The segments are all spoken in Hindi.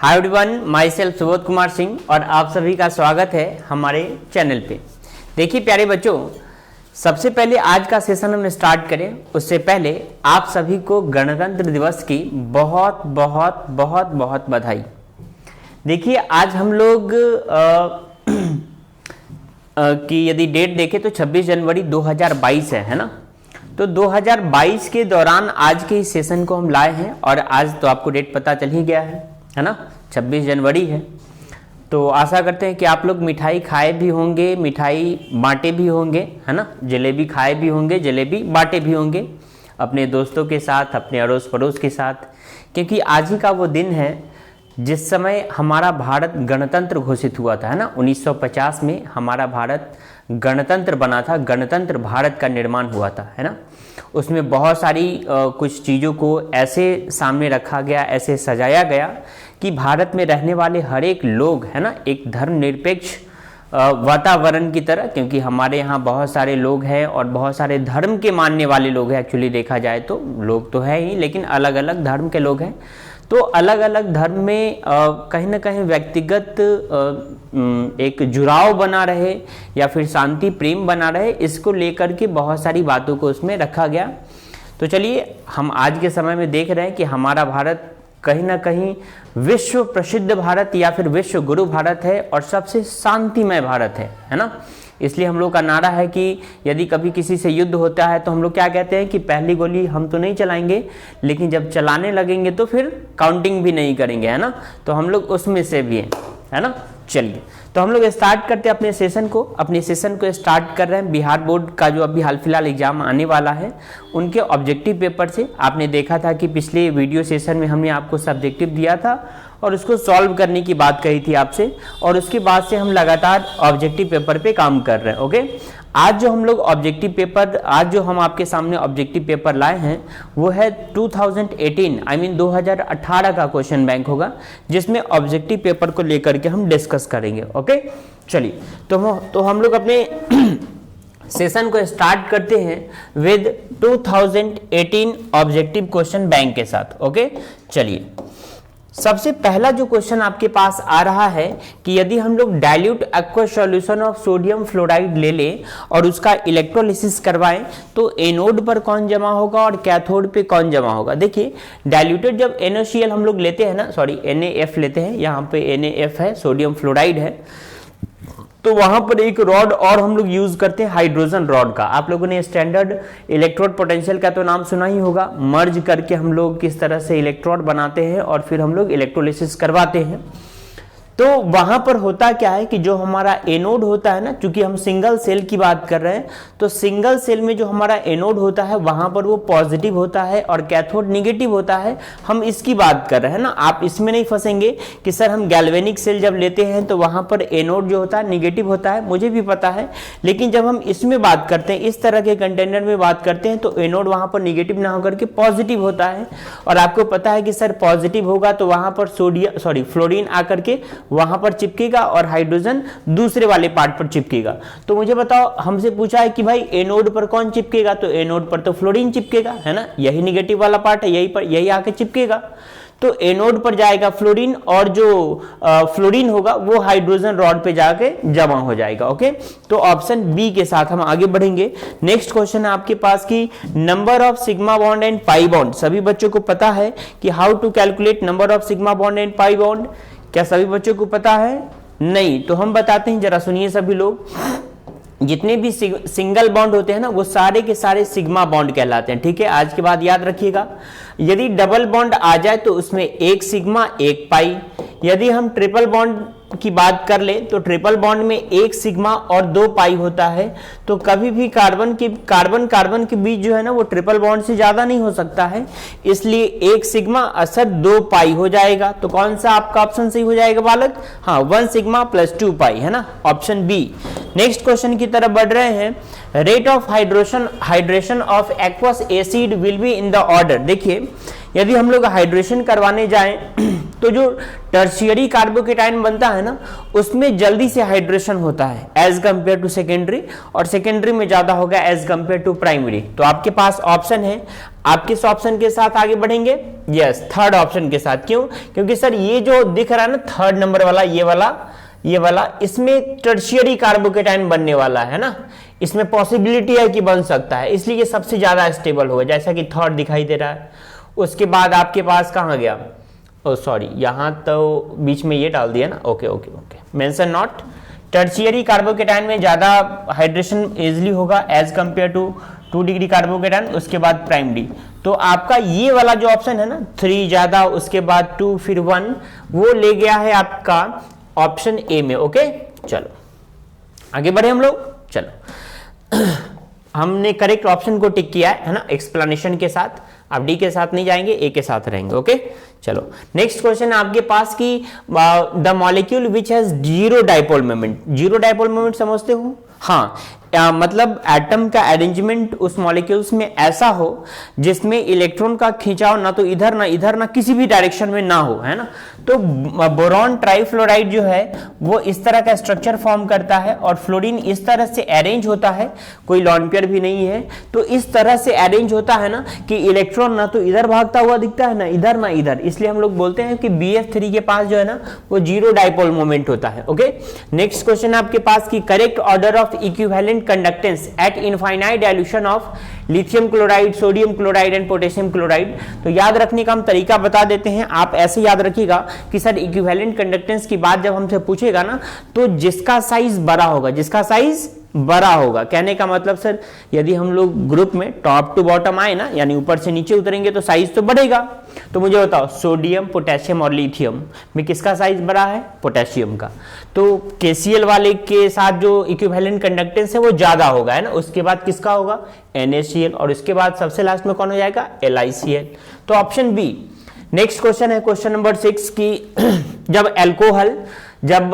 Hi everyone, my self Subodh Kumar Singh और आप सभी का स्वागत है हमारे चैनल पे। देखिए प्यारे बच्चों, सबसे पहले आज का सेशन हम स्टार्ट करें उससे पहले आप सभी को गणतंत्र दिवस की बहुत बहुत बहुत बहुत बधाई। देखिए आज हम लोग की यदि डेट देखें तो 26 जनवरी 2022 है ना। तो 2022 के दौरान आज के इस सेशन को हम लाए हैं और आज तो आपको डेट पता चल ही गया है ना, 26 जनवरी है। तो आशा करते हैं कि आप लोग मिठाई खाए भी होंगे, मिठाई बांटे भी होंगे, है ना। जलेबी खाए भी होंगे, जलेबी बांटे भी होंगे अपने दोस्तों के साथ, अपने अड़ोस पड़ोस के साथ, क्योंकि आज ही का वो दिन है जिस समय हमारा भारत गणतंत्र घोषित हुआ था, है ना। 1950 में हमारा भारत गणतंत्र बना था, गणतंत्र भारत का निर्माण हुआ था, है ना। उसमें बहुत सारी कुछ चीज़ों को ऐसे सामने रखा गया, ऐसे सजाया गया कि भारत में रहने वाले हर एक लोग, है ना, एक धर्मनिरपेक्ष वातावरण की तरह, क्योंकि हमारे यहाँ बहुत सारे लोग हैं और बहुत सारे धर्म के मानने वाले लोग हैं। एक्चुअली देखा जाए तो लोग तो है ही, लेकिन अलग अलग धर्म के लोग हैं। तो अलग अलग धर्म में कहीं ना कहीं व्यक्तिगत एक जुड़ाव बना रहे या फिर शांति प्रेम बना रहे, इसको लेकर के बहुत सारी बातों को उसमें रखा गया। तो चलिए हम आज के समय में देख रहे हैं कि हमारा भारत कहीं ना कहीं विश्व प्रसिद्ध भारत या फिर विश्व गुरु भारत है और सबसे शांतिमय भारत है ना। इसलिए हम लोग का नारा है कि यदि कभी किसी से युद्ध होता है तो हम लोग क्या कहते हैं कि पहली गोली हम तो नहीं चलाएंगे, लेकिन जब चलाने लगेंगे तो फिर काउंटिंग भी नहीं करेंगे, है ना। तो हम लोग उसमें से भी हैं, है ना। चलिए तो हम लोग स्टार्ट करते हैं अपने सेशन को। अपने सेशन को स्टार्ट कर रहे हैं बिहार बोर्ड का जो अभी हाल फिलहाल एग्जाम आने वाला है उनके ऑब्जेक्टिव पेपर से। आपने देखा था कि पिछले वीडियो सेशन में हमने आपको सब्जेक्टिव दिया था और उसको सॉल्व करने की बात कही थी आपसे, और उसके बाद से हम लगातार ऑब्जेक्टिव पेपर पे काम कर रहे हैं। ओके, आज जो हम लोग ऑब्जेक्टिव पेपर, आज जो हम आपके सामने ऑब्जेक्टिव पेपर लाए हैं वो है 2018 का क्वेश्चन बैंक होगा, जिसमें ऑब्जेक्टिव पेपर को लेकर के हम डिस्कस करेंगे। ओके चलिए तो हम लोग अपने सेशन को स्टार्ट करते हैं विद 2018 ऑब्जेक्टिव क्वेश्चन बैंक के साथ। ओके चलिए, सबसे पहला जो क्वेश्चन आपके पास आ रहा है कि यदि हम लोग dilute aqueous solution of sodium fluoride ले लें और उसका इलेक्ट्रोलिसिस करवाएं तो एनोड पर कौन जमा होगा और कैथोड पे कौन जमा होगा। देखिए डाइल्यूटेड जब NaCl हम लोग लेते हैं ना, सॉरी NaF लेते हैं, यहाँ पे NaF है, सोडियम फ्लोराइड है, तो वहां पर एक रॉड और हम लोग यूज करते हैं हाइड्रोजन रॉड का। आप लोगों ने स्टैंडर्ड इलेक्ट्रोड पोटेंशियल का तो नाम सुना ही होगा। मर्ज करके हम लोग किस तरह से इलेक्ट्रोड बनाते हैं और फिर हम लोग इलेक्ट्रोलिसिस करवाते हैं। तो वहां पर होता क्या है कि जो हमारा एनोड होता है ना, क्योंकि हम सिंगल सेल की बात कर रहे हैं, तो सिंगल सेल में जो हमारा एनोड होता है वहां पर वो पॉजिटिव होता है और कैथोड निगेटिव होता है। हम इसकी बात कर रहे हैं ना, आप इसमें नहीं फंसेंगे कि सर हम गैल्वेनिक सेल जब लेते हैं तो वहां पर एनोड जो होता है निगेटिव होता है, मुझे भी पता है। लेकिन जब हम इसमें बात करते हैं, इस तरह के कंटेनर में बात करते हैं, तो एनोड वहां पर निगेटिव ना होकर के पॉजिटिव होता है। और आपको पता है कि सर पॉजिटिव होगा तो वहां पर फ्लोरीन आकर के वहां पर चिपकेगा और हाइड्रोजन दूसरे वाले पार्ट पर चिपकेगा। तो मुझे बताओ, हमसे पूछा है कि भाई एनोड पर कौन चिपकेगा, तो एनोड पर तो फ्लोरीन चिपकेगा, है ना, यही निगेटिव वाला पार्ट है, यही आके चिपकेगा। तो एनोड पर जाएगा फ्लोरीन और जो फ्लोरीन होगा वो हाइड्रोजन रॉड पे जाके जमा हो जाएगा। ओके, तो ऑप्शन बी के साथ हम आगे बढ़ेंगे। नेक्स्ट क्वेश्चन है आपके पास की number of sigma bond and pi bond. सभी बच्चों को पता है कि how to calculate number of sigma bond and pi bond. क्या सभी बच्चों को पता है? नहीं, तो हम बताते हैं, जरा सुनिए सभी लोग। जितने भी सिंगल बॉन्ड होते हैं ना वो सारे के सारे सिग्मा बॉन्ड कहलाते हैं। ठीक है, आज के बाद याद रखिएगा। यदि डबल बॉन्ड आ जाए तो उसमें एक सिग्मा एक पाई। यदि हम ट्रिपल बॉन्ड की बात कर ले तो ट्रिपल बॉन्ड में एक सिग्मा और दो पाई होता है। तो कभी भी कार्बन के बीच जो है ना वो ट्रिपल बॉन्ड से ज्यादा नहीं हो सकता है, इसलिए एक सिग्मा असर दो पाई हो जाएगा। तो कौन सा आपका ऑप्शन सही हो जाएगा बालक? हाँ, 1 सिग्मा प्लस 2 पाई, है ना, ऑप्शन बी। नेक्स्ट क्वेश्चन की तरफ बढ़ रहे हैं। Rate of hydration of aqueous acid will be in the order. देखिए यदि हम लोग हाइड्रेशन करवाने जाएं तो जो टर्शियरी कार्बोकेटाइन बनता है ना उसमें जल्दी से हाइड्रेशन होता है एज कंपेयर टू सेकेंडरी, और सेकेंडरी में ज्यादा होगा एज कंपेयर टू प्राइमरी। तो आपके पास ऑप्शन है, आप किस ऑप्शन के साथ आगे बढ़ेंगे? यस, थर्ड ऑप्शन के साथ। क्यों? क्योंकि सर ये जो दिख रहा है ना थर्ड नंबर वाला, ये वाला इसमें टर्शियरी कार्बोकेटाइन बनने वाला है ना, इसमें पॉसिबिलिटी है कि बन सकता है, इसलिए ये सबसे ज्यादा स्टेबल होगा, जैसा कि थर्ड दिखाई दे रहा है। उसके बाद आपके पास कहां गया? ओ सॉरी, यहां तो बीच में ये डाल दिया ना, okay okay okay, mention not. Tertiary carbocation में ज्यादा हाइड्रेशन इजिली होगा as compare to 2 degree carbocation, उसके बाद प्राइमरी। तो आपका ये वाला जो ऑप्शन है ना 3 ज्यादा, उसके बाद 2 फिर 1, वो ले गया है आपका ऑप्शन ए में। ओके चलो आगे बढ़े हम लोग। चलो हमने करेक्ट ऑप्शन को टिक किया है ना एक्सप्लेनेशन के साथ, आप डी के साथ नहीं जाएंगे, ए के साथ रहेंगे। ओके चलो नेक्स्ट क्वेश्चन आपके पास की the molecule which has zero dipole moment. Zero dipole moment समझते हो? हाँ, मतलब एटम का अरेंजमेंट उस मॉलिक्यूल्स में ऐसा हो जिसमें इलेक्ट्रॉन का खिंचाव ना तो इधर ना किसी भी डायरेक्शन में ना हो, है ना। तो बोरॉन ट्राइफ्लोराइड जो है वो इस तरह का स्ट्रक्चर फॉर्म करता है और फ्लोरीन इस तरह से अरेंज होता है, कोई लॉन पेयर भी नहीं है, तो इस तरह से अरेंज होता है ना कि इलेक्ट्रॉन ना तो इधर भागता हुआ दिखता है ना इधर, इसलिए हम लोग बोलते हैं कि BF3 के पास जो है ना वो जीरो डाइपोल मोमेंट होता है। ओके नेक्स्ट क्वेश्चन आपके पास की correct order of equivalent conductance eight infinite dilution of lithium chloride, sodium chloride and potassium chloride. तो याद रखने का हम तरीका बता देते हैं, आप ऐसे याद रखिएगा कि सर इक्विवेलेंट कंडक्टेंस की बात जब हमसे पूछेगा ना तो जिसका साइज बड़ा होगा, कहने का मतलब सर यदि हम लोग ग्रुप में टॉप टू बॉटम आए ना, यानी ऊपर से नीचे उतरेंगे तो साइज तो बढ़ेगा। तो मुझे बताओ सोडियम, पोटेशियम और लिथियम में किसका साइज बड़ा है? पोटेशियम का। तो KCl वाले के साथ जो इक्विवेलेंट कंडक्टेंस है वो ज्यादा होगा, है ना। उसके बाद किसका होगा? NaCl, और उसके बाद सबसे लास्ट में कौन हो जाएगा? LiCl। तो ऑप्शन बी। नेक्स्ट क्वेश्चन है क्वेश्चन नंबर 6 की जब एल्कोहल, जब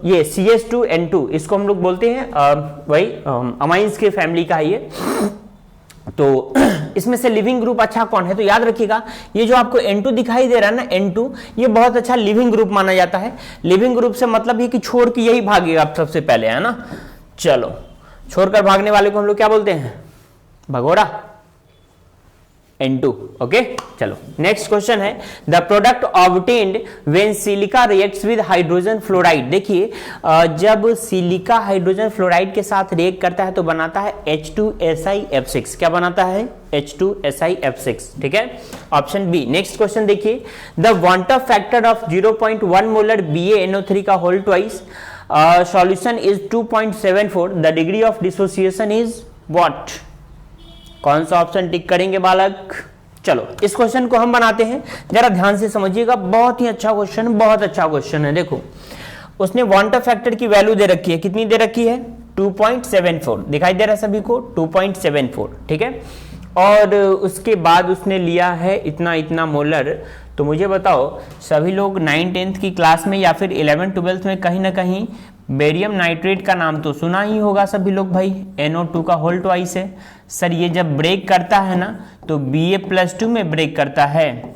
ये CH2N2 इसको हम लोग बोलते हैं वही अमाइंस के फैमिली का है ये, तो इसमें से लिविंग ग्रुप अच्छा कौन है? तो याद रखिएगा ये जो आपको N2 दिखाई दे रहा है ना, N2 ये बहुत अच्छा लिविंग ग्रुप माना जाता है। लिविंग ग्रुप से मतलब ये कि छोड़ के यही भागेगा आप सबसे पहले, है ना। चलो छोड़कर भागने वाले को हम लोग क्या बोलते हैं? भगोड़ा, N2। ओके चलो नेक्स्ट क्वेश्चन है the product obtained when silica reacts with hydrogen fluoride. देखिए जब सिलिका हाइड्रोजन फ्लोराइड के साथ रिएक्ट करता है तो बनाता है H2SiF6। क्या बनाता है? H2SiF6। ठीक है, ऑप्शन बी। नेक्स्ट क्वेश्चन देखिए the van't Hoff factor of 0.1 molar BaNO3 का whole twice solution is 2.74, the degree of dissociation is what? कौन सा ऑप्शन टिक करेंगे बालक? चलो इस क्वेश्चन को हम बनाते हैं, जरा ध्यान से समझिएगा, बहुत ही अच्छा क्वेश्चन, बहुत अच्छा क्वेश्चन है। देखो उसने वांट ऑफ फैक्टर की वैल्यू दे रखी है, कितनी दे रखी है? 2.74 दिखाई दे रहा है सभी को, 2.74। ठीक है, और उसके बाद उसने लिया है इतना मोलर। तो मुझे बताओ सभी लोग 9th-10th की क्लास में या फिर 11th-12th में कहीं ना कहीं बेरियम नाइट्रेट का नाम तो सुना ही होगा सभी लोग भाई, NO2 का होल ट्वाइस है। सर ये जब ब्रेक करता है ना तो Ba+2 में ब्रेक करता है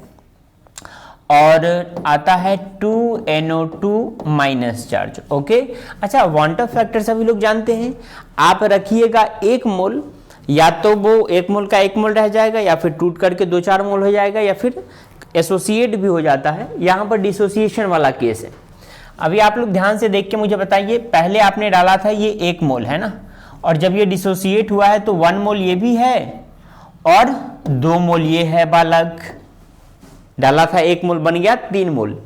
और आता है 2NO2- चार्ज। ओके अच्छा, वांट ऑफ फैक्टर सभी लोग जानते हैं, आप रखिएगा 1 मोल, या तो वो 1 मोल का 1 मोल रह जाएगा या फिर टूट करके 2-4 मोल हो जाएगा या फिर एसोसिएट भी हो जाता है। यहां पर डिसोसिएशन वाला केस है। अभी आप लोग ध्यान से देख के मुझे बताइए, पहले आपने डाला था ये 1 मोल, है ना, और जब ये डिसोसिएट हुआ है तो 1 मोल ये भी है और 2 मोल ये है बालक। डाला था 1 मोल, बन गया 3 मोल।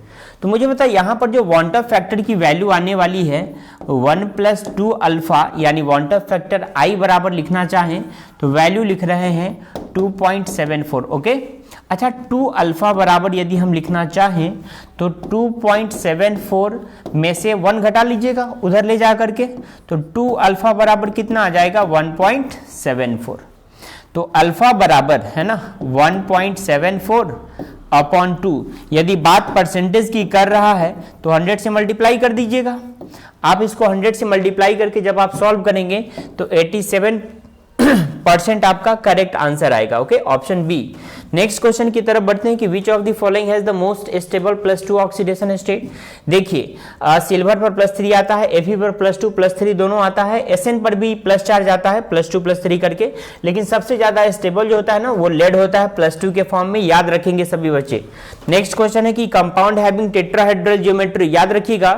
तो मुझे बता यहां पर जो वांट ऑफ फैक्टर की वैल्यू आने वाली है 1+2 अल्फा, यानी वांट ऑफ फैक्टर I बराबर लिखना चाहें तो वैल्यू लिख रहे हैं 2.74। ओके अच्छा, 2 अल्फा बराबर यदि हम लिखना चाहें तो 2.74 में से 1 घटा लीजिएगा उधर ले जा करके, तो 2 अल्फा बराबर कितना आ जाएगा? 1.74। तो अल्फा बराबर है ना 1.74 अपॉन 2। यदि बात परसेंटेज की कर रहा है तो 100 से मल्टीप्लाई कर दीजिएगा। आप इसको 100 से मल्टीप्लाई करके जब आप सॉल्व करेंगे तो परसेंट आपका करेक्ट आंसर आएगा। Okay, option B. Next question की तरफ बढ़ते हैं कि which of the following has the most stable +2 oxidation state. देखिए सिल्वर पर +3 आता है, Fe पर +2 +3 दोनों आता है, Sn पर भी प्लस चार्ज आता है +2 +3 करके, लेकिन सबसे ज्यादा स्टेबल जो होता है ना वो लेड होता है +2 के फॉर्म में, याद रखेंगे सभी बच्चे। नेक्स्ट क्वेश्चन है कि कंपाउंड हैविंग टेट्राहेड्रल ज्योमेट्री, याद रखिएगा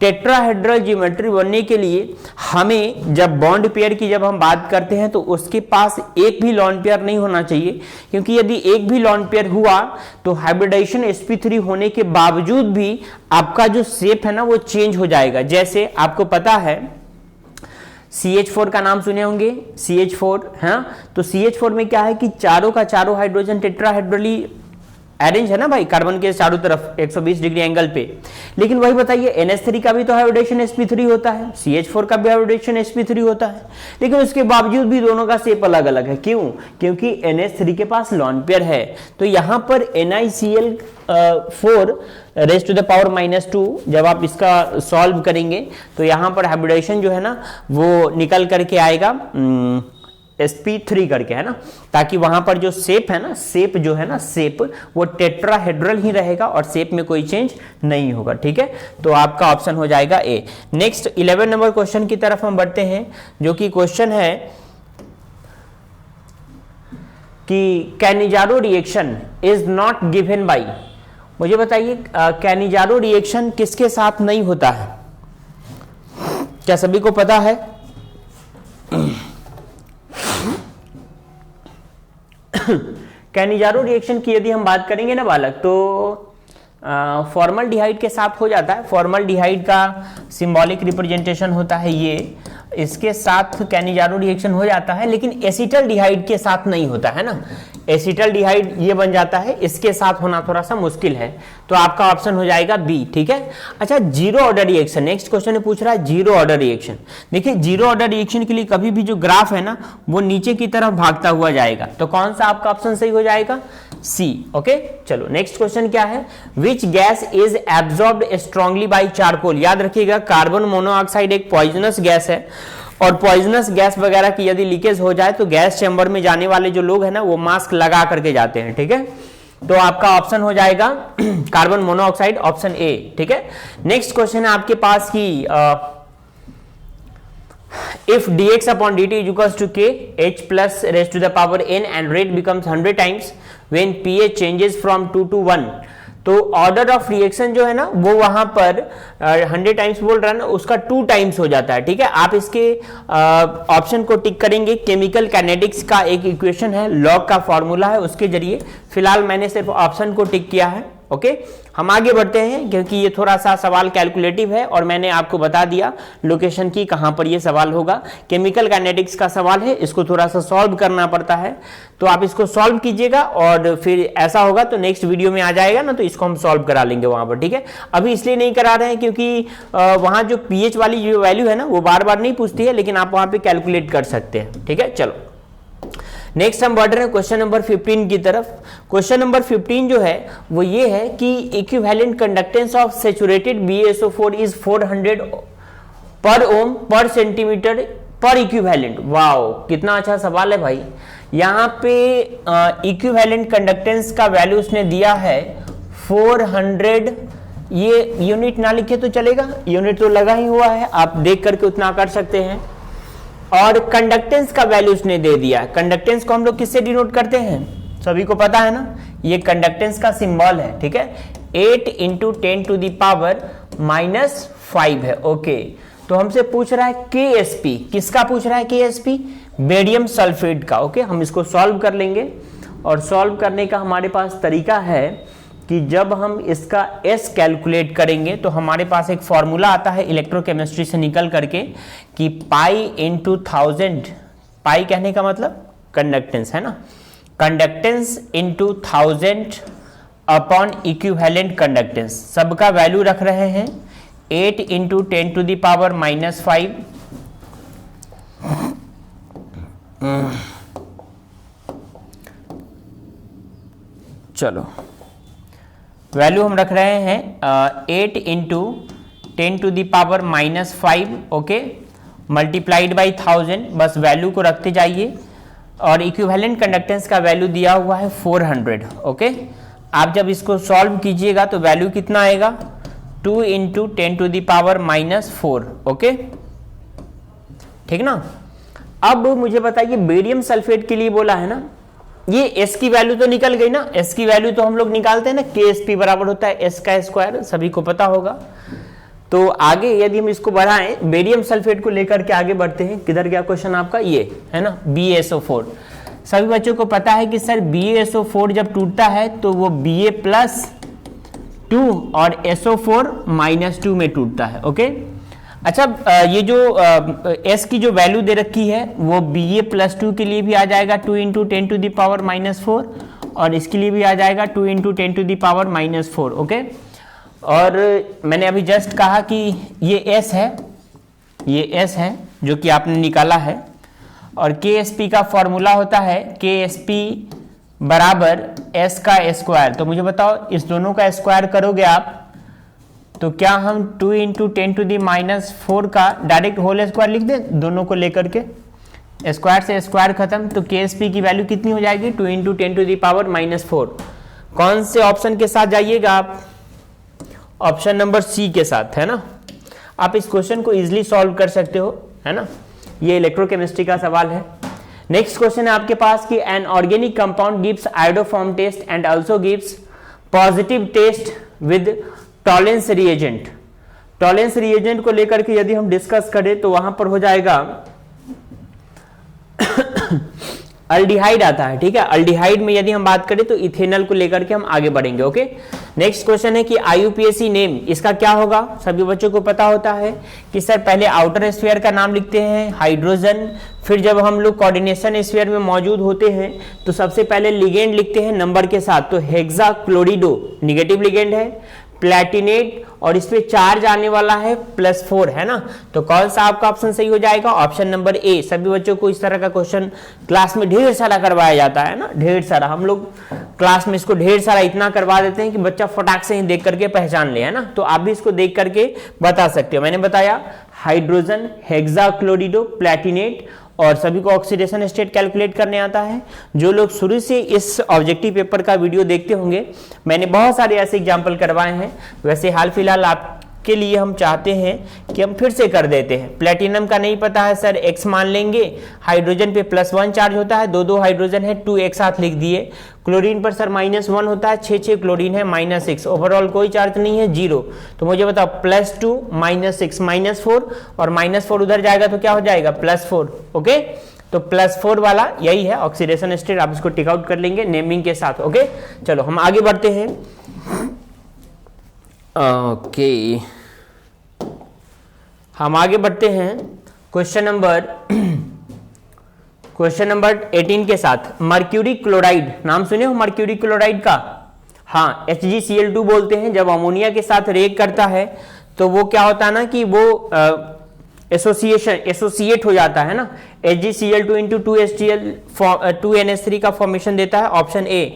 टेट्राहेड्रल ज्योमेट्री बनने के लिए हमें जब बॉन्ड पेयर की जब हम बात करते हैं तो उसके पास एक भी लॉन पेयर नहीं होना चाहिए, क्योंकि यदि एक भी लॉन पेयर हुआ तो हाइब्रिडाइजेशन sp3 होने के बावजूद भी आपका जो शेप है ना वो चेंज हो जाएगा। जैसे आपको पता है CH4 का नाम सुने होंगे, CH4, हाँ, तो CH4 में क्या है कि चारों का चारों हाइड्रोजन टेट्राहेड्रली अरेंज है ना भाई, कार्बन के चारों तरफ 120 डिग्री एंगल पे। लेकिन वही बताइए NH3 का भी तो हाइब्रिडेशन sp3 होता है, CH4 का भी हाइब्रिडेशन sp3 होता है, लेकिन उसके बावजूद भी दोनों का शेप अलग अलग है। क्यों? क्योंकि NH3 के पास लॉन पेयर है। तो यहां पर NiCl4 raise to the power -2 जब आप इसका सॉल्व करेंगे तो यहां पर हाइब्रिडेशन जो है ना वो निकल करके आएगा sp3 करके, है ना, ताकि वहां पर जो शेप है ना, शेप जो है ना, शेप वो टेट्राहेड्रल ही रहेगा और शेप में कोई चेंज नहीं होगा। ठीक है, तो आपका ऑप्शन हो जाएगा ए। नेक्स्ट 11 नंबर क्वेश्चन की तरफ हम बढ़ते हैं, जो कि क्वेश्चन है कि Cannizzaro reaction is not given by. मुझे बताइए कैनिजारो रिएक्शन किसके साथ नहीं होता है? क्या सभी को पता है? कैनिजारो रिएक्शन की यदि हम बात करेंगे ना बालक, तो फॉर्मल्डिहाइड के साथ हो जाता है। फॉर्मल्डिहाइड का सिंबॉलिक रिप्रेजेंटेशन होता है ये, इसके साथ कैनिजारो रिएक्शन हो जाता है, लेकिन एसिटल्डिहाइड के साथ नहीं होता है ना। एसिटल्डिहाइड ये बन जाता है, इसके साथ होना थोड़ा सा मुश्किल है, तो आपका ऑप्शन हो जाएगा बी। ठीक है, अच्छा zero order reaction, next question में पूछ रहा है जीरो ऑर्डर रिएक्शन। देखिए जीरो ऑर्डर रिएक्शन के लिए कभी भी जो ग्राफ है ना वो नीचे की तरफ भागता हुआ जाएगा, तो कौन सा आपका ऑप्शन सही हो जाएगा? सी। ओके, चलो नेक्स्ट क्वेश्चन क्या है? Which gas is absorbed strongly by charcoal. याद रखिएगा कार्बन मोनोऑक्साइड एक पॉइजनस गैस है, और पॉइजनस गैस वगैरह की यदि लीकेज हो जाए तो गैस चैम्बर में जाने वाले जो लोग हैं ना वो मास्क लगा करके जाते हैं। ठीक है, तो आपका ऑप्शन हो जाएगा कार्बन मोनोऑक्साइड, ऑप्शन ए। ठीक है, नेक्स्ट क्वेश्चन है आपके पास की if dx upon dt is equals to k h plus raised to the power n and rate becomes 100 times when pH changes from 2 to 1, तो ऑर्डर ऑफ रिएक्शन जो है ना वो वहां पर 100 टाइम्स बोल रहा है ना, उसका 2 टाइम्स हो जाता है। ठीक है, आप इसके ऑप्शन को टिक करेंगे। केमिकल काइनेटिक्स का एक इक्वेशन है, लॉग का फॉर्मूला है, उसके जरिए फिलहाल मैंने सिर्फ ऑप्शन को टिक किया है। ओके, हम आगे बढ़ते हैं क्योंकि ये थोड़ा सा सवाल कैलकुलेटिव है और मैंने आपको बता दिया लोकेशन की कहां पर ये सवाल होगा। केमिकल काइनेटिक्स का सवाल है, इसको थोड़ा सा सॉल्व करना पड़ता है, तो आप इसको सॉल्व कीजिएगा और फिर ऐसा होगा तो नेक्स्ट वीडियो में आ जाएगा ना, तो इसको हम सॉल्व करा लेंगे वहां पर। ठीक है, अभी इसलिए नहीं करा रहे हैं क्योंकि वहां जो पीएच वाली जो वैल्यू है ना वो बार बार नहीं पूछती है, लेकिन आप वहां पर कैलकुलेट कर सकते हैं। ठीक है, चलो नेक्स्ट हम बढ़ रहे हैं क्वेश्चन नंबर 15 की तरफ। क्वेश्चन नंबर 15 जो है वो ये है कि equivalent conductance of saturated BaSO4 is 400 पर ओम पर सेंटीमीटर पर इक्विवेलेंट। वाओ, कितना अच्छा सवाल है भाई। यहाँ पे इक्विवेलेंट कंडक्टेंस का वैल्यू उसने दिया है 400, ये यूनिट ना लिखे तो चलेगा, यूनिट तो लगा ही हुआ है, आप देख करके उतना कर सकते हैं। और कंडक्टेंस का वैल्यू उसने दे दिया। कंडक्टेंस को हम लोग किससे डिनोट करते हैं? सभी को पता है ना, ये कंडक्टेंस का सिंबल है। ठीक है, 8 × 10⁻⁻5 है। ओके, तो हमसे पूछ रहा है KSP, किसका पूछ रहा है? KSP बेरियम सल्फेट का। ओके, हम इसको सॉल्व कर लेंगे, और सॉल्व करने का हमारे पास तरीका है कि जब हम इसका S कैलकुलेट करेंगे तो हमारे पास एक फॉर्मूला आता है इलेक्ट्रोकेमिस्ट्री से निकल करके कि पाई × 1000, पाई कहने का मतलब कंडक्टेंस है ना, कंडक्टेंस × 1000 अपॉन इक्विवेलेंट कंडक्टेंस। सबका वैल्यू रख रहे हैं 8 × 10⁻⁻5। चलो वैल्यू हम रख रहे हैं 8 × 10⁻⁻5, ओके, मल्टीप्लाइड बाई 1000, बस वैल्यू को रखते जाइए। और इक्विवेलेंट कंडक्टेंस का वैल्यू दिया हुआ है 400। ओके, आप जब इसको सॉल्व कीजिएगा तो वैल्यू कितना आएगा 2 × 10⁻⁻4। ओके, ठीक ना। अब मुझे बताइए बेरियम सल्फेट के लिए बोला है ना, ये S की वैल्यू तो निकल गई ना, S की वैल्यू तो हम लोग निकालते हैं ना, KSP बराबर होता है S का स्क्वायर, सभी को पता होगा। तो आगे यदि हम इसको बढ़ाएं, बेरियम सल्फेट को लेकर के आगे बढ़ते हैं। किधर गया क्वेश्चन आपका, ये है ना, BaSO4। सभी बच्चों को पता है कि सर BaSO4 जब टूटता है तो वो Ba+2 और SO4-2 में टूटता है। ओके, अच्छा, ये जो S की जो वैल्यू दे रखी है वो Ba+2 के लिए भी आ जाएगा 2 × 10⁻⁻4 और इसके लिए भी आ जाएगा 2 × 10⁻⁻4। ओके, और मैंने अभी जस्ट कहा कि ये S है, ये S है जो कि आपने निकाला है, और KSP का फॉर्मूला होता है KSP बराबर S का स्क्वायर। तो मुझे बताओ, इस दोनों का स्क्वायर करोगे आप तो क्या हम 2 × 10⁻⁴ का डायरेक्ट होल स्क्वायर लिख दें, दोनों को लेकर के स्क्वायर से स्क्वायर खत्म, तो KSP की वैल्यू कितनी हो जाएगी 2 × 10⁻⁴। कौन से ऑप्शन के साथ जाइएगा आप, ऑप्शन नंबर C के साथ, है ना। आप इस क्वेश्चन को इजीली सॉल्व कर सकते हो, है ना, ये इलेक्ट्रोकेमिस्ट्री का सवाल है। नेक्स्ट क्वेश्चन है आपके पास कि an organic compound gives iodoform test and also gives positive test with Tollens reagent. Tollens reagent को लेकर के यदि हम डिस्कस करें तो वहां पर हो जाएगा अल्डिहाइड आता है, ठीक है। अल्डिहाइड में यदि हम बात करें तो इथेनॉल को लेकर के हम आगे बढ़ेंगे। ओके, नेक्स्ट क्वेश्चन है कि IUPAC नेम इसका क्या होगा। सभी बच्चों को पता होता है कि सर पहले आउटर स्फीयर का नाम लिखते हैं हाइड्रोजन, फिर जब हम लोग कोऑर्डिनेशन स्फीयर में मौजूद होते हैं तो सबसे पहले लिगेंड लिखते हैं नंबर के साथ। तो हेक्साक्लोरिडो निगेटिव लिगेंड है, प्लैटिनेट, और इस पे चार्ज आने वाला है +4, है ना। तो कौन सा आपका ऑप्शन सही हो जाएगा, ऑप्शन नंबर A। सभी बच्चों को इस तरह का क्वेश्चन क्लास में ढेर सारा करवाया जाता है ना, ढेर सारा। हम लोग क्लास में इसको ढेर सारा इतना करवा देते हैं कि बच्चा फटाक से ही देख करके पहचान ले, है ना। तो आप भी इसको देख करके बता सकते हो। मैंने बताया हाइड्रोजन, हेक्साक्लोरिडो, प्लैटिनेट, और सभी को ऑक्सीडेशन स्टेट कैलकुलेट करने आता है। जो लोग शुरू से इस ऑब्जेक्टिव पेपर का वीडियो देखते होंगे, मैंने बहुत सारे ऐसे एग्जाम्पल करवाए हैं। वैसे हाल फिलहाल आपके लिए हम चाहते हैं कि हम फिर से कर देते हैं। प्लेटिनम का नहीं पता है सर, X मान लेंगे। हाइड्रोजन पे +1 चार्ज होता है, 2 हाइड्रोजन है, 2 एक साथ लिख दिए। क्लोरीन पर सर -1 होता है, 6 क्लोरीन है, -6। ओवरऑल कोई चार्ज नहीं है, 0। तो मुझे बताओ +2 -6 -4, और -4 उधर जाएगा तो क्या हो जाएगा +4। ओके, तो +4 वाला यही है ऑक्सीडेशन स्टेट। आप इसको टिक आउट कर लेंगे नेमिंग के साथ। ओके, चलो हम आगे बढ़ते हैं। ओके, हम आगे बढ़ते हैं क्वेश्चन नंबर 18 के साथ। मर्क्यूरी क्लोराइड, नाम सुने हो मर्क्यूरी क्लोराइड का? हाँ, HgCl2 बोलते हैं। जब अमोनिया के साथ रिएक्ट करता है तो वो क्या होता है ना कि वो एसोसिएट हो जाता है ना। HgCl2 × 2HCl 2NH3 का फॉर्मेशन देता है, ऑप्शन A।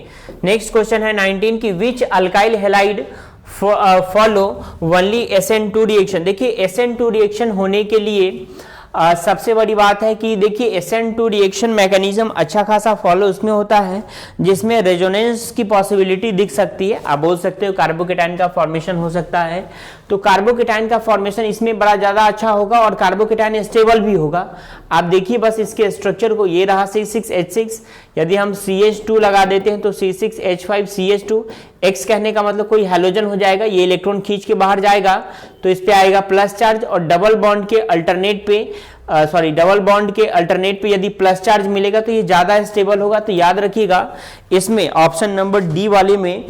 नेक्स्ट क्वेश्चन है 19 की which alkyl halide follow only SN2 reaction. देखिए SN2 रिएक्शन होने के लिए सबसे बड़ी बात है कि देखिए SN2 रिएक्शन मैकेनिज्म अच्छा खासा फॉलो उसमें होता है जिसमें रेजोनेंस की पॉसिबिलिटी दिख सकती है। आप बोल सकते हो कार्बोकेटाइन का फॉर्मेशन हो सकता है, तो कार्बोकेटाइन का फॉर्मेशन इसमें बड़ा ज्यादा अच्छा होगा और कार्बोकेटाइन स्टेबल भी होगा। आप देखिए बस इसके स्ट्रक्चर को, ये रहा C6H6, यदि हम CH2 लगा देते हैं तो C6H5CH2, X कहने का मतलब कोई हैलोजन हो जाएगा, ये इलेक्ट्रॉन खींच के बाहर जाएगा तो इस पे आएगा प्लस चार्ज, और डबल बॉन्ड के अल्टरनेट पे यदि प्लस चार्ज मिलेगा तो ये ज्यादा स्टेबल होगा। तो याद रखिएगा इसमें ऑप्शन नंबर डी वाले में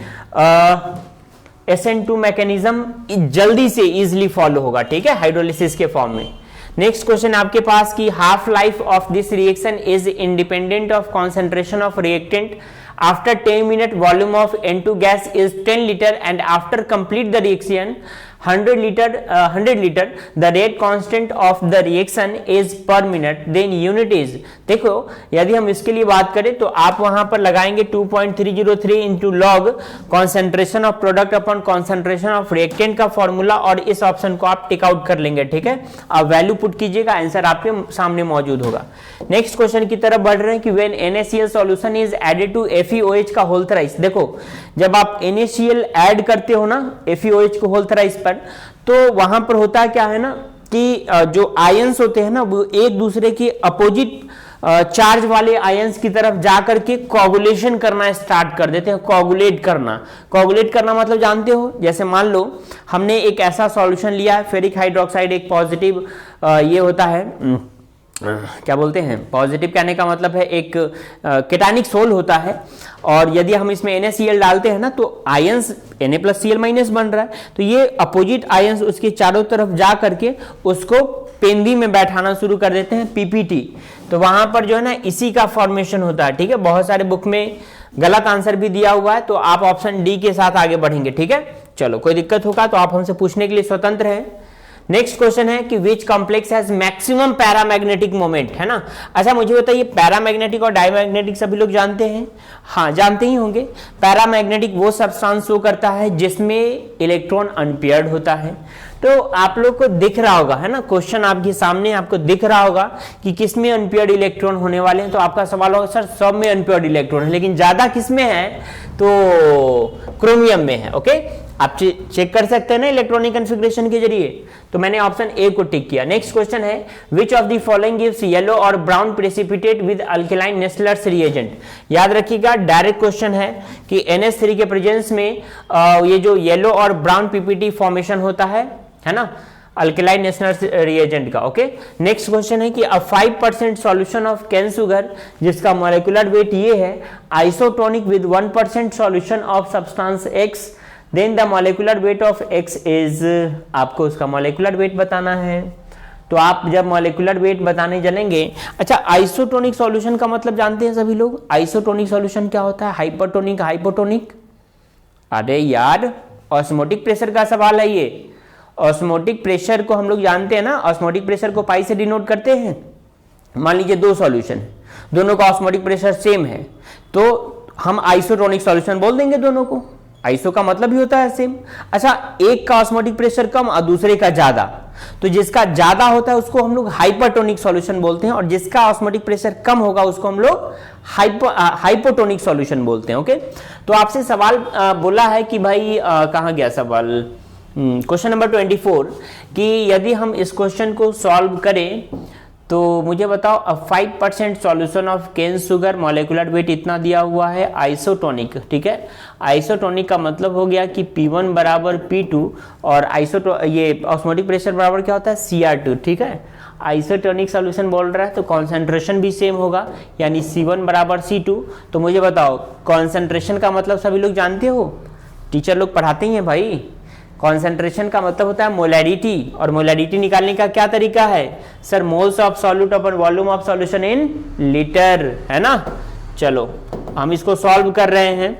SN2 मैकेनिज्म जल्दी से इजिली फॉलो होगा, ठीक है, हाइड्रोलिसिस के फॉर्म में। नेक्स्ट क्वेश्चन आपके पास की half life of this reaction is independent of concentration of reactant. After 10 minute volume of N2 gas is 10 litre and after complete the reaction 100 liter the rate constant of the reaction is per minute then unit is। देखो यदि हम इसके लिए बात करें तो आप वहां पर लगाएंगे 2.303 into log concentration of product upon concentration of reactant का फॉर्मूला और इस ऑप्शन को आप टिक आउट कर लेंगे। ठीक है, आप वैल्यू पुट कीजिएगा, आंसर आपके सामने मौजूद होगा। नेक्स्ट क्वेश्चन की तरफ बढ़ रहे हैं कि when NaCl solution is added to FeOH का होल थ्राइस। देखो जब आप NaCl ऐड करते हो ना FeOH को होल थ्राइस पर, तो वहां पर होता है क्या है ना कि जो आयंस होते हैं ना वो एक दूसरे के अपोजिट चार्ज वाले आयंस की तरफ जाकर के कोगुलेशन करना स्टार्ट कर देते हैं। कोगुलेट करना मतलब जानते हो, जैसे मान लो हमने एक ऐसा सॉल्यूशन लिया है, फेरिक हाइड्रोक्साइड एक पॉजिटिव ये होता है क्या बोलते हैं, पॉजिटिव कहने का मतलब है एक केटानिक सोल होता है, और यदि हम इसमें NaCl डालते हैं ना तो आयंस Na+Cl- बन रहा है, तो ये अपोजिट आयंस उसके चारों तरफ जा करके उसको पेंदी में बैठाना शुरू कर देते हैं PPT। तो वहां पर जो है ना इसी का फॉर्मेशन होता है। ठीक है, बहुत सारे बुक में गलत आंसर भी दिया हुआ है, तो आप ऑप्शन डी के साथ आगे बढ़ेंगे। ठीक है, चलो कोई दिक्कत होगा तो आप हमसे पूछने के लिए स्वतंत्र हैं। नेक्स्ट क्वेश्चन है कि which complex has maximum paramagnetic moment, है ना। अच्छा मुझे बताइए पैरामैग्नेटिक और डायमैग्नेटिक सभी लोग जानते हैं, हाँ जानते ही होंगे। पैरामैग्नेटिक वो सब्सटेंस शो करता है जिसमें इलेक्ट्रॉन अनपेयर्ड होता है। तो आप लोग को दिख रहा होगा, है ना, क्वेश्चन आपके सामने आपको दिख रहा होगा कि किसमें अनपेयर्ड इलेक्ट्रॉन होने वाले हैं। तो आपका सवाल होगा सर सब में अनपेयर्ड इलेक्ट्रॉन है, लेकिन ज्यादा किसमें है, तो क्रोमियम में है। ओके, आप चेक कर सकते हैं ना इलेक्ट्रॉनिक कॉन्फ़िगरेशन के जरिए। तो मैंने ऑप्शन ए को टिक किया। नेक्स्ट क्वेश्चन है which of the following gives yellow और brown precipitate with alkaline Nessler's reagent. याद रखिएगा डायरेक्ट क्वेश्चन है कि NH3 के प्रेजेंस में ये जो येलो और ब्राउन PPT फॉर्मेशन होता है ना, अल्केलाइन नेस्लर्स रिएजेंट का। ओके, नेक्स्ट क्वेश्चन है कि a 5% solution of cane sugar जिसका मॉलिक्यूलर वेट ये है isotonic with 1% solution of substance X, then the molecular weight of X is, आपको उसका मॉलिक्यूलर वेट बताना है। तो आप जब मॉलिक्यूलर वेट बताने चलेंगे, अच्छा आइसोटोनिक सॉल्यूशन का मतलब जानते हैं सभी लोग, आइसोटोनिक सॉल्यूशन क्या होता है, हाइपरटोनिक, हाइपोटोनिक। अरे यार ऑस्मोटिक प्रेशर का सवाल है ये। ऑस्मोटिक प्रेशर को हम लोग जानते हैं ना, ऑस्मोटिक प्रेशर को पाई से डिनोट करते हैं। मान लीजिए दो सॉल्यूशन है, दोनों का ऑस्मोटिक प्रेशर सेम है, तो हम आइसोटोनिक सॉल्यूशन बोल देंगे दोनों को। आइसो का मतलब ही होता है सेम। अच्छा एक का ऑस्मोटिक प्रेशर कम और दूसरे का ज्यादा, तो जिसका ज्यादा होता है उसको हम लोग हाइपरटोनिक सॉल्यूशन बोलते हैं, और जिसका ऑस्मोटिक प्रेशर कम होगा उसको हम लोग हाइपोटोनिक सॉल्यूशन बोलते हैं। ओके, तो आपसे सवाल बोला है कि भाई कहाँ गया सवाल, क्वेश्चन नंबर 24 कि यदि हम इस क्वेश्चन को सॉल्व करें तो मुझे बताओ 5% solution of cane sugar molecular weight इतना दिया हुआ है आइसोटोनिक। ठीक है, आइसोटोनिक का मतलब हो गया कि P1 बराबर P2 और ये ऑस्मोटिक प्रेशर बराबर क्या होता है Cr2। ठीक है, आइसोटोनिक सॉल्यूशन बोल रहा है तो कॉन्सेंट्रेशन भी सेम होगा, यानी C1 बराबर C2। तो मुझे बताओ कॉन्सेंट्रेशन का मतलब सभी लोग जानते हो, टीचर लोग पढ़ाते ही हैं भाई। कॉन्सेंट्रेशन का मतलब होता है मोलैरिटी, और मोलैरिटी निकालने का क्या तरीका है sir, moles of solute upon volume of solution in litre, है ना। चलो हम इसको सॉल्व कर रहे हैं।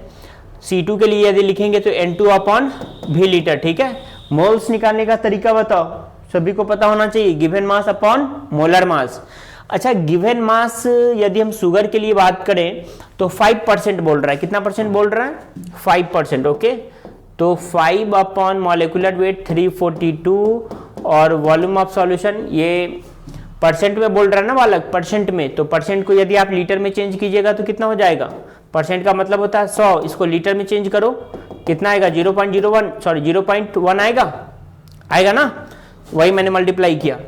C2 के लिए यदि लिखेंगे तो N2/V लीटर। ठीक है, मोल्स निकालने का तरीका बताओ, सभी को पता होना चाहिए, given mass upon molar mass. अच्छा गिवन मास यदि हम शुगर के लिए बात करें तो 5% बोल रहा है, कितना परसेंट बोल रहा है 5%। ओके, तो 5 अपॉन मॉलिक्यूलर वेट 342 और वॉल्यूम ऑफ सॉल्यूशन ये परसेंट में बोल रहा है ना बालक, परसेंट में, तो परसेंट को यदि आप लीटर में चेंज कीजिएगा तो कितना हो जाएगा, परसेंट का मतलब होता है 100, इसको लीटर में चेंज करो कितना आएगा 0.01 सॉरी 0.1 आएगा ना, वही मैंने मल्टीप्लाई किया।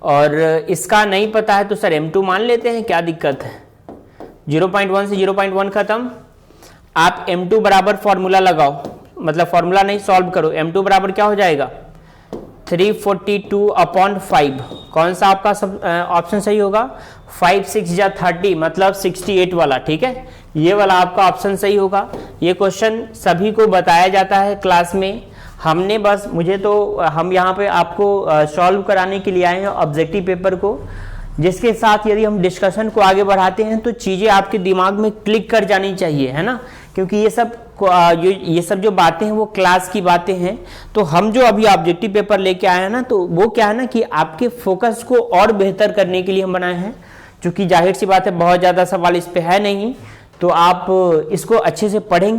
और इसका नहीं पता है तो सर M2 मान लेते हैं, क्या दिक्कत है, 0.1 से 0.1 खत्म। आप M2 बराबर फॉर्मूला लगाओ, मतलब फॉर्मूला नहीं सॉल्व करो, M2 बराबर क्या हो जाएगा 342/5। कौन सा आपका सब ऑप्शन सही होगा, 5 6 या 30 मतलब 68 वाला। ठीक है, ये वाला आपका ऑप्शन सही होगा। ये क्वेश्चन सभी को बताया जाता है क्लास में, हमने बस मुझे तो हम यहाँ पे आपको सॉल्व कराने के लिए आए हैं ऑब्जेक्टिव पेपर को। जिसके साथ यदि हम डिस्कशन को आगे बढ़ाते हैं तो चीज़ें आपके दिमाग में क्लिक कर जानी चाहिए, है ना, क्योंकि ये सब जो बातें हैं वो क्लास की बातें हैं। तो हम जो अभी ऑब्जेक्टिव पेपर लेके आए हैं ना, तो वो क्या है ना कि आपके फोकस को और बेहतर करने के लिए हम बनाए हैं, क्योंकि जाहिर सी बात है बहुत ज़्यादा सवाल इस पे है नहीं, तो आप इसको अच्छे से पढ़ेंगे